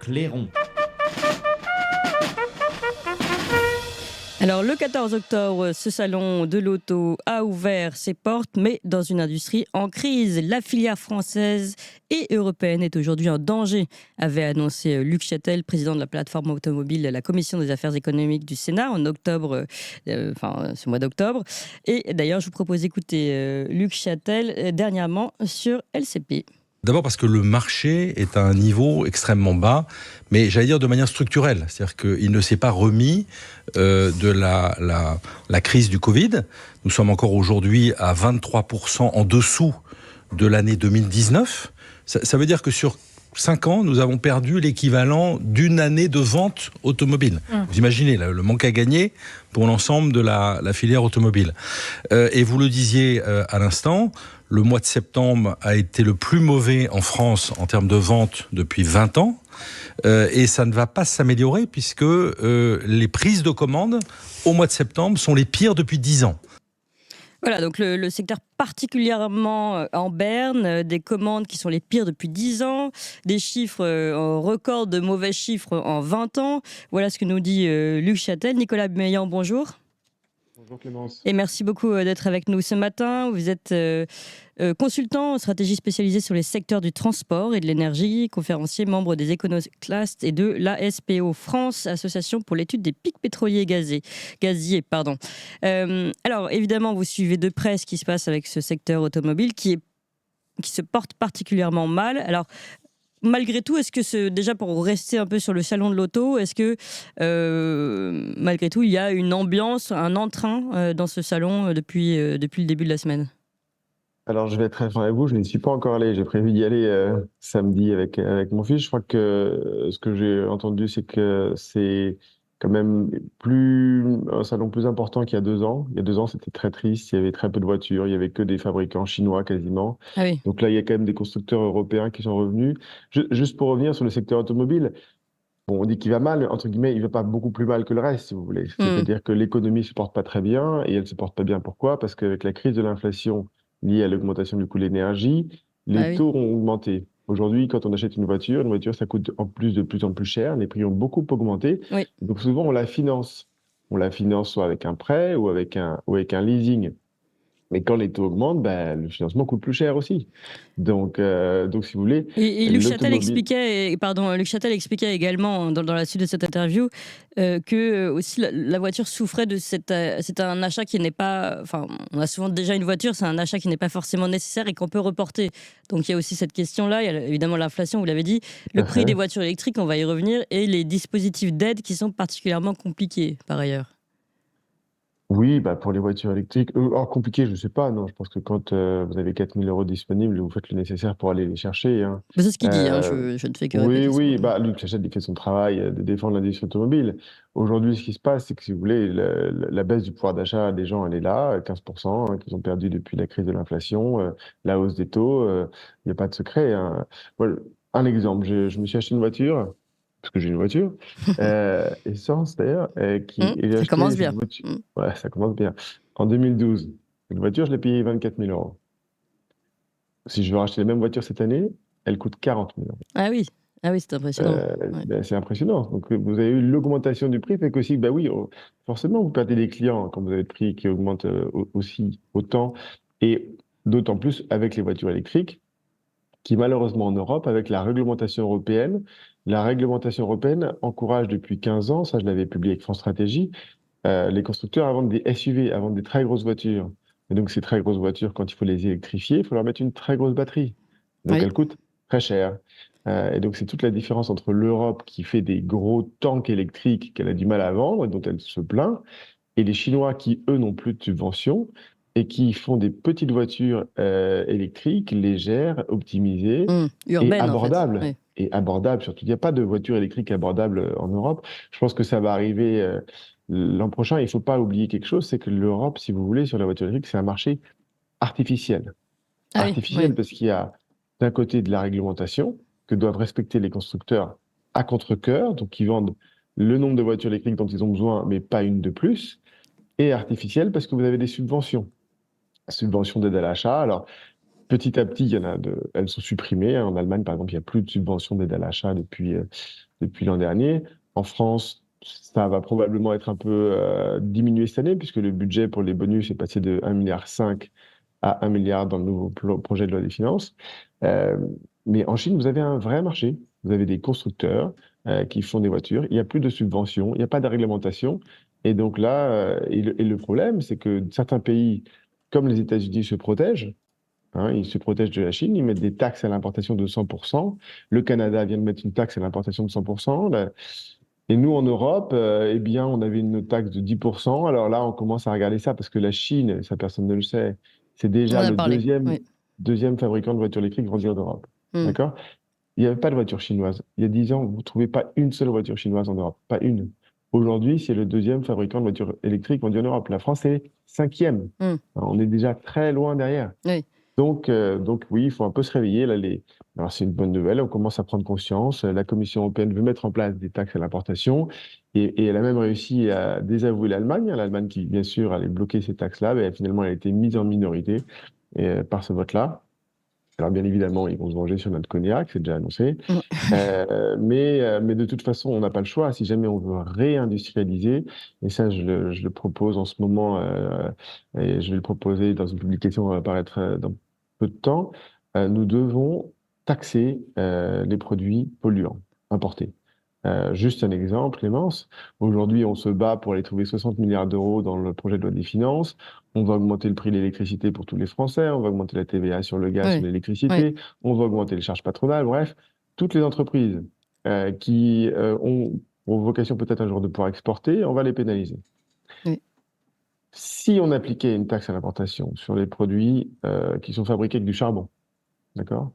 Clairon. Alors, le 14 octobre, ce salon de l'auto a ouvert ses portes, mais dans une industrie en crise. La filière française et européenne est aujourd'hui en danger, avait annoncé Luc Châtel, président de la plateforme automobile à la Commission des affaires économiques du Sénat en octobre, ce mois d'octobre. Et d'ailleurs, je vous propose d'écouter Luc Châtel dernièrement sur LCP. D'abord parce que le marché est à un niveau extrêmement bas, mais j'allais dire de manière structurelle. C'est-à-dire qu'il ne s'est pas remis de la crise du Covid. Nous sommes encore aujourd'hui à 23% en dessous de l'année 2019. Ça veut dire que sur 5 ans, nous avons perdu l'équivalent d'une année de vente automobile. Vous imaginez le manque à gagner pour l'ensemble de la filière automobile. Et vous le disiez à l'instant, le mois de septembre a été le plus mauvais en France en termes de vente depuis 20 ans. Et ça ne va pas s'améliorer puisque les prises de commandes au mois de septembre sont les pires depuis 10 ans. Voilà, donc le secteur particulièrement en berne, des commandes qui sont les pires depuis 10 ans, des chiffres en record de mauvais chiffres en 20 ans. Voilà ce que nous dit Luc Châtel. Nicolas Meillan, bonjour. Bonjour Clémence. Et merci beaucoup d'être avec nous ce matin. Vous êtes consultant en stratégie spécialisée sur les secteurs du transport et de l'énergie, conférencier, membre des Econoclasts et de l'ASPO France, Association pour l'étude des pics pétroliers gaziers. Alors évidemment, vous suivez de près ce qui se passe avec ce secteur automobile qui se porte particulièrement mal. Alors, malgré tout, est-ce que déjà pour rester un peu sur le salon de l'auto, est-ce que malgré tout il y a une ambiance, un entrain dans ce salon depuis le début de la semaine? Alors je vais être très franc avec vous, je n'y suis pas encore allé. J'ai prévu d'y aller samedi avec mon fils. Je crois que ce que j'ai entendu, c'est que c'est quand même un salon plus important qu'il y a 2 ans. Il y a 2 ans, c'était très triste. Il y avait très peu de voitures. Il y avait que des fabricants chinois quasiment. Ah oui. Donc là, il y a quand même des constructeurs européens qui sont revenus. Juste pour revenir sur le secteur automobile, bon, on dit qu'il va mal, entre guillemets, il va pas beaucoup plus mal que le reste, si vous voulez. C'est-à-dire que l'économie se porte pas très bien, et elle se porte pas bien. Pourquoi? Parce qu'avec la crise de l'inflation liée à l'augmentation du coût de l'énergie, Ah les oui. taux ont augmenté. Aujourd'hui, quand on achète une voiture, ça coûte en plus de plus en plus cher. Les prix ont beaucoup augmenté. Oui. Donc souvent, on la finance. On la finance soit avec un prêt ou avec un leasing. Mais quand les taux augmentent, ben, le financement coûte plus cher aussi. Donc si vous voulez, Et Luc Châtel l'automobile. expliquait également dans la suite de cette interview que aussi la voiture souffrait de c'est un achat qui n'est pas, enfin, on a souvent déjà une voiture, c'est un achat qui n'est pas forcément nécessaire et qu'on peut reporter. Donc il y a aussi cette question-là, il y a évidemment l'inflation, vous l'avez dit, le prix des voitures électriques, on va y revenir, et les dispositifs d'aide qui sont particulièrement compliqués par ailleurs. Oui, bah pour les voitures électriques, compliqué, je sais pas, non, je pense que quand vous avez 4 000 € disponibles, vous faites le nécessaire pour aller les chercher, hein. Mais c'est ce qu'il dit, hein, Euh, je ne fais que oui, répéter oui, ça. bah Luc Chachette, il fait son travail de défendre l'industrie automobile. Aujourd'hui, ce qui se passe, c'est que si vous voulez, la baisse du pouvoir d'achat des gens, elle est là, 15%, hein, qu'ils ont perdu depuis la crise de l'inflation, la hausse des taux, il n'y a pas de secret, hein. Moi, un exemple, je me suis acheté une voiture, parce que j'ai une voiture, essence d'ailleurs, et j'ai Ça commence acheté cette bien. voiture. Ouais, ça commence bien. En 2012, une voiture, je l'ai payée 24 000 €. Si je veux racheter la même voiture cette année, elle coûte 40 000 €. Ah oui, c'est impressionnant. Ouais. Ben, c'est impressionnant. Donc, vous avez eu l'augmentation du prix, fait qu'aussi, bah oui, forcément, vous perdez des clients quand vous avez le prix qui augmente aussi autant, et d'autant plus avec les voitures électriques, qui malheureusement en Europe, avec la réglementation européenne encourage depuis 15 ans, ça je l'avais publié avec France Stratégie, les constructeurs à vendre des SUV, à vendre des très grosses voitures. Et donc, ces très grosses voitures, quand il faut les électrifier, il faut leur mettre une très grosse batterie. Donc, Oui. elles coûtent très cher. Et donc, c'est toute la différence entre l'Europe qui fait des gros tanks électriques qu'elle a du mal à vendre et dont elle se plaint, et les Chinois qui, eux, n'ont plus de subventions et qui font des petites voitures électriques, légères, optimisées et Urbaine en fait. abordables. Oui. Et abordables, surtout. Il n'y a pas de voiture électrique abordable en Europe. Je pense que ça va arriver l'an prochain. Il ne faut pas oublier quelque chose, c'est que l'Europe, si vous voulez, sur la voiture électrique, c'est un marché artificiel. Ah oui, Artificiel oui. parce qu'il y a d'un côté de la réglementation que doivent respecter les constructeurs à contre-cœur, donc qui vendent le nombre de voitures électriques dont ils ont besoin, mais pas une de plus, et artificielle parce que vous avez des subventions. Subventions d'aide à l'achat. Alors, petit à petit, elles sont supprimées. En Allemagne, par exemple, il n'y a plus de subventions d'aide à l'achat depuis l'an dernier. En France, ça va probablement être un peu diminué cette année, puisque le budget pour les bonus est passé de 1,5 milliard à 1 milliard dans le nouveau projet de loi des finances. Euh, mais en Chine, vous avez un vrai marché. Vous avez des constructeurs qui font des voitures. Il n'y a plus de subventions, il n'y a pas de réglementation. Et donc là, et le problème, c'est que certains pays, comme les États-Unis, se protègent. Hein, ils se protègent de la Chine, ils mettent des taxes à l'importation de 100%. Le Canada vient de mettre une taxe à l'importation de 100%. Et nous, en Europe, eh bien, on avait une taxe de 10%. Alors là, on commence à regarder ça parce que la Chine, ça personne ne le sait, c'est On en déjà a le parlé. deuxième, Oui. deuxième fabricant de voitures électriques vendues en Europe. Mm. D'accord? Il n'y avait pas de voiture chinoise. Il y a 10 ans, vous ne trouvez pas une seule voiture chinoise en Europe. Pas une. Aujourd'hui, c'est le deuxième fabricant de voitures électriques vendues en Europe. La France est cinquième. Mm. On est déjà très loin derrière. Oui. Donc oui, il faut un peu se réveiller. Là, alors, c'est une bonne nouvelle, on commence à prendre conscience. La Commission européenne veut mettre en place des taxes à l'importation et elle a même réussi à désavouer l'Allemagne. L'Allemagne qui, bien sûr, allait bloquer ces taxes-là, mais finalement, elle a été mise en minorité par ce vote-là. Alors, bien évidemment, ils vont se venger sur notre cognac, c'est déjà annoncé. Mm. Mais de toute façon, on n'a pas le choix. Si jamais on veut réindustrialiser, et ça, je le propose en ce moment, et je vais le proposer dans une publication qui va apparaître dans peu de temps, nous devons taxer les produits polluants importés. Juste un exemple, Clémence. Aujourd'hui, on se bat pour aller trouver 60 milliards d'euros dans le projet de loi des finances. On va augmenter le prix de l'électricité pour tous les Français. On va augmenter la TVA sur le gaz, sur Oui. Oui. l'électricité. On va augmenter les charges patronales. Bref, toutes les entreprises qui ont vocation peut-être un jour de pouvoir exporter, on va les pénaliser. Oui. Si on appliquait une taxe à l'importation sur les produits qui sont fabriqués avec du charbon, d'accord?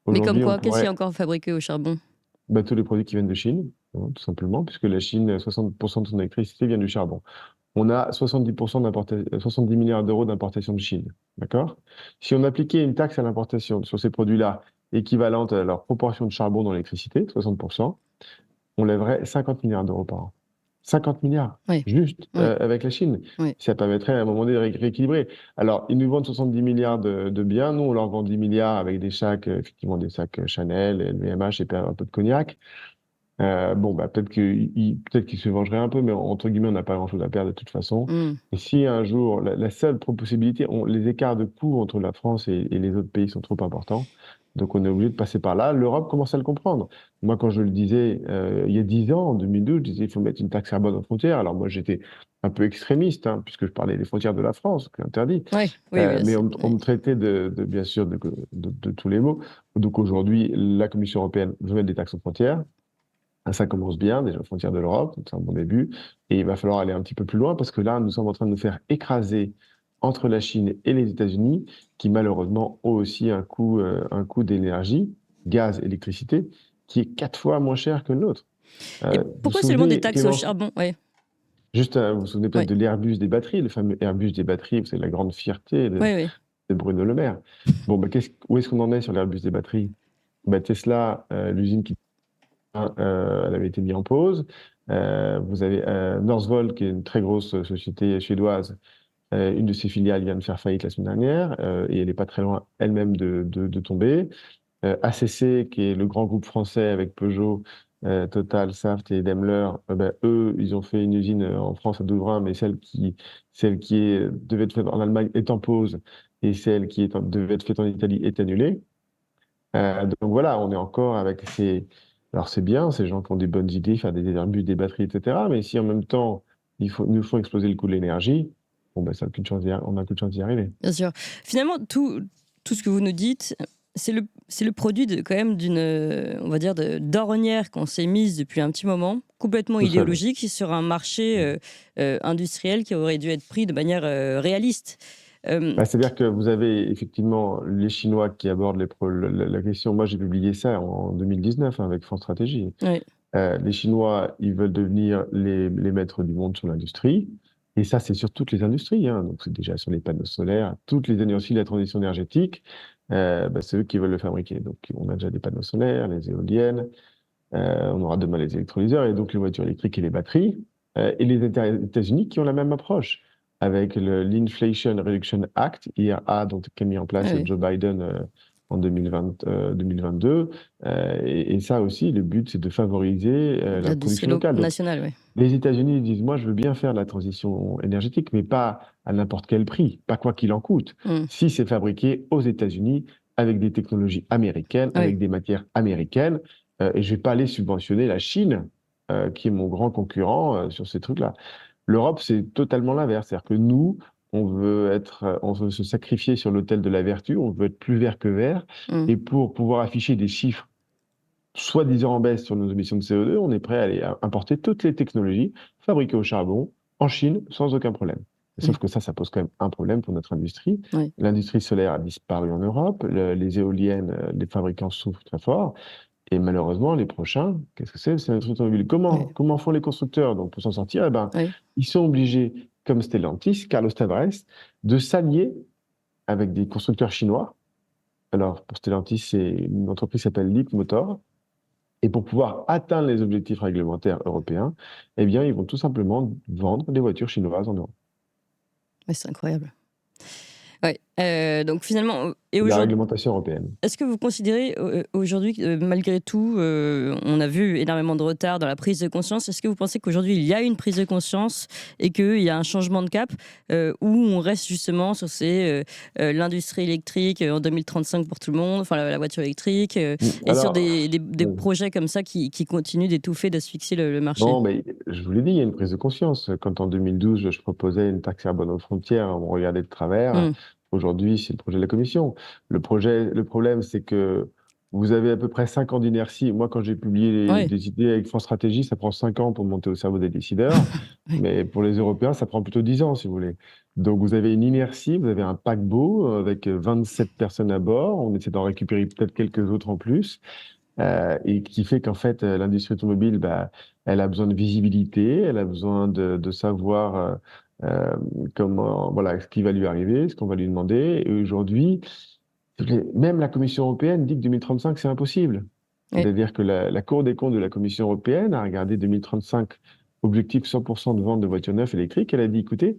Mais comme Aujourd'hui, on quoi, qu'est-ce qui est pourrait encore fabriqué au charbon? tous les produits qui viennent de Chine, hein, tout simplement, puisque la Chine, 60% de son électricité vient du charbon. On a 70 milliards d'euros d'importation de Chine, d'accord? Si on appliquait une taxe à l'importation sur ces produits-là, équivalente à leur proportion de charbon dans l'électricité, 60%, on lèverait 50 milliards d'euros par an. 50 milliards, Oui. juste Oui. avec la Chine. Oui. Ça permettrait à un moment donné de rééquilibrer. Alors, ils nous vendent 70 milliards de biens, nous, on leur vend 10 milliards avec des sacs, effectivement, des sacs Chanel, LVMH et puis un peu de cognac. Bon, bah, peut-être qu'il se vengerait un peu, mais entre guillemets, on n'a pas grand-chose à perdre de toute façon. Mm. Et si un jour, la seule possibilité, les écarts de coûts entre la France et les autres pays sont trop importants, donc on est obligé de passer par là. L'Europe commence à le comprendre. Moi, quand je le disais il y a 10 ans, en 2012, je disais il faut mettre une taxe carbone aux frontières. Alors moi, j'étais un peu extrémiste, hein, puisque je parlais des frontières de la France, qui est interdit. Oui. Oui. Oui. Mais on me traitait bien sûr de tous les mots. Donc aujourd'hui, la Commission européenne veut mettre des taxes aux frontières. Ça commence bien, déjà aux frontières de l'Europe, donc c'est un bon début. Et il va falloir aller un petit peu plus loin parce que là, nous sommes en train de nous faire écraser entre la Chine et les États-Unis, qui malheureusement ont aussi un coût d'énergie, gaz, électricité, qui est 4 fois moins cher que le nôtre. Et Vous vous pourquoi seulement des souvenez, taxes au Clémence, charbon? Oui. juste, vous vous souvenez peut-être Oui. de l'Airbus des batteries, le fameux Airbus des batteries, c'est la grande fierté de, Oui. Oui. de Bruno Le Maire. Bon, bah, où est-ce qu'on en est sur l'Airbus des batteries? Bah, Tesla, l'usine qui elle avait été mise en pause. Vous avez Northvolt, qui est une très grosse société suédoise. Une de ses filiales vient de faire faillite la semaine dernière et elle n'est pas très loin elle-même de tomber. ACC, qui est le grand groupe français avec Peugeot, Total, Saft et Daimler, ben, eux, ils ont fait une usine en France à Douvrin, mais devait être faite en Allemagne est en pause et celle qui devait être faite en Italie est annulée. Donc voilà, on est encore avec ces. Alors c'est bien, ces gens qui ont des bonnes idées, faire des Airbus, des batteries, etc. Mais si en même temps, nous font exploser le coût de l'énergie, bon, ben, ça a aucune chance on n'a aucune chance d'y arriver. Bien sûr. Finalement, tout ce que vous nous dites, c'est le produit quand même d'une, on va dire, d'ornière qu'on s'est mise depuis un petit moment, complètement Tout seul. idéologique, sur un marché industriel qui aurait dû être pris de manière réaliste. Bah, c'est-à-dire que vous avez effectivement les Chinois qui abordent la question. Moi, j'ai publié ça en 2019 hein, avec France Stratégie. Oui. Les Chinois, ils veulent devenir les maîtres du monde sur l'industrie. Et ça, c'est sur toutes les industries. Hein. Donc, c'est déjà sur les panneaux solaires, toutes les énergies de la transition énergétique. Bah, c'est eux qui veulent le fabriquer. Donc, on a déjà des panneaux solaires, les éoliennes. On aura demain les électrolyseurs et donc les voitures électriques et les batteries. Et les États-Unis qui ont la même approche. avec l'Inflation Reduction Act, IRA, donc, qu'a mis en place Oui. Joe Biden en 2022. Et ça aussi, le but, c'est de favoriser la L'industrie production locale. Donc, nationale, oui. les États-Unis disent, moi, je veux bien faire la transition énergétique, mais pas à n'importe quel prix, pas quoi qu'il en coûte. Si c'est fabriqué aux États-Unis, avec des technologies américaines, Oui. avec des matières américaines, et je vais pas aller subventionner la Chine, qui est mon grand concurrent sur ces trucs-là. L'Europe, c'est totalement l'inverse. C'est-à-dire que nous, on veut se sacrifier sur l'autel de la vertu, on veut être plus vert que vert, et pour pouvoir afficher des chiffres soi-disant en baisse sur nos émissions de CO2, on est prêt à aller importer toutes les technologies fabriquées au charbon en Chine sans aucun problème. Sauf que ça pose quand même un problème pour notre industrie. Oui. L'industrie solaire a disparu en Europe, les éoliennes, les fabricants souffrent très fort. Et malheureusement, les prochains, qu'est-ce que c'est? C'est notre automobile. Comment font les constructeurs? Donc, pour s'en sortir, ils sont obligés, comme Stellantis, Carlos Tavares, de s'allier avec des constructeurs chinois. Alors, pour Stellantis, c'est une entreprise qui s'appelle Leapmotor. Et pour pouvoir atteindre les objectifs réglementaires européens, eh bien, ils vont tout simplement vendre des voitures chinoises en Europe. Ouais, c'est incroyable. Ouais. Donc finalement, la réglementation européenne. Est-ce que vous considérez aujourd'hui, malgré tout, on a vu énormément de retard dans la prise de conscience, est-ce que vous pensez qu'aujourd'hui il y a une prise de conscience et qu'il y a un changement de cap où on reste justement sur l'industrie électrique en 2035 pour tout le monde, enfin la voiture électrique, et sur des projets comme ça qui continuent d'étouffer, d'asphyxier le marché? Non, mais je vous l'ai dit, il y a une prise de conscience. Quand en 2012, je proposais une taxe carbone aux frontières, on me regardait de travers. Aujourd'hui, c'est le projet de la Commission. Le problème, c'est que vous avez à peu près 5 ans d'inertie. Moi, quand j'ai publié des idées avec France Stratégie, ça prend 5 ans pour monter au cerveau des décideurs. Mais pour les Européens, ça prend plutôt 10 ans, si vous voulez. Donc, vous avez une inertie, vous avez un paquebot avec 27 personnes à bord. On essaie d'en récupérer peut-être quelques autres en plus. Et qui fait qu'en fait, l'industrie automobile, elle a besoin de visibilité, elle a besoin de savoir ce qui va lui arriver, ce qu'on va lui demander. Et aujourd'hui, même la Commission européenne dit que 2035, c'est impossible. C'est-à-dire que la Cour des comptes de la Commission européenne a regardé 2035, objectif 100% de vente de voitures neuves électriques. Elle a dit, écoutez,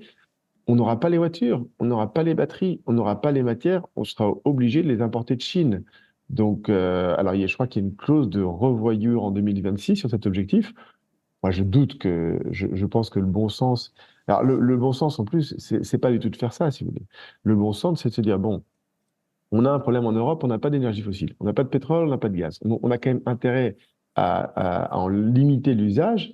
on n'aura pas les voitures, on n'aura pas les batteries, on n'aura pas les matières, on sera obligé de les importer de Chine. Donc, alors, je crois qu'il y a une clause de revoyure en 2026 sur cet objectif. Moi, je pense que le bon sens. Alors, le bon sens, en plus, c'est pas du tout de faire ça, si vous voulez. Le bon sens, c'est de se dire, bon, on a un problème en Europe, on n'a pas d'énergie fossile, on n'a pas de pétrole, on n'a pas de gaz. On a quand même intérêt à en limiter l'usage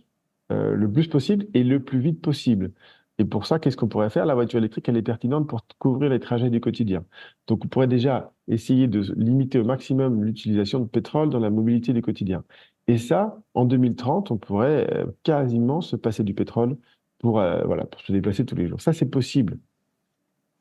le plus possible et le plus vite possible. Et pour ça, qu'est-ce qu'on pourrait faire? La voiture électrique, elle est pertinente pour couvrir les trajets du quotidien. Donc, on pourrait déjà essayer de limiter au maximum l'utilisation de pétrole dans la mobilité du quotidien. Et ça, en 2030, on pourrait quasiment se passer du pétrole pour se déplacer tous les jours. Ça, c'est possible.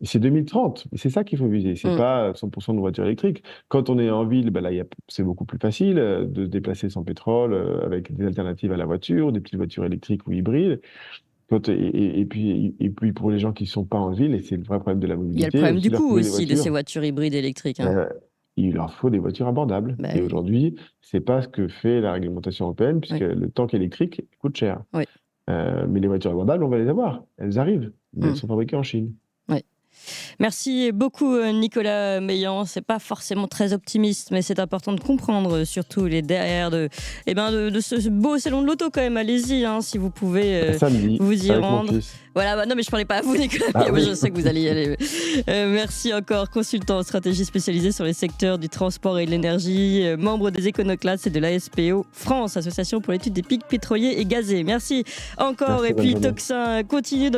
Et c'est 2030, et c'est ça qu'il faut viser. C'est pas 100% de voitures électriques. Quand on est en ville, là, c'est beaucoup plus facile de se déplacer sans pétrole, avec des alternatives à la voiture, des petites voitures électriques ou hybrides. Et puis pour les gens qui ne sont pas en ville, et c'est le vrai problème de la mobilité. Il y a le problème du coût aussi de ces voitures hybrides électriques. Il leur faut des voitures abordables. Et aujourd'hui, c'est pas ce que fait la réglementation européenne, puisque le tank électrique coûte cher. Mais les voitures abordables, on va les avoir. Elles arrivent. Mais elles sont fabriquées en Chine. Merci beaucoup Nicolas Meillan, c'est pas forcément très optimiste mais c'est important de comprendre surtout les derrière de ce beau salon de l'auto quand même, allez-y si vous pouvez samedi, vous y avec rendre. Mon fils. Voilà, non mais je parlais pas à vous Nicolas Meillan, je sais que vous allez y aller. Merci encore, consultant en stratégie spécialisé sur les secteurs du transport et de l'énergie, membre des Éconoclastes et de l'ASPO France, Association pour l'étude des pics pétroliers et gazés. Merci encore. Merci, et puis Toxin continue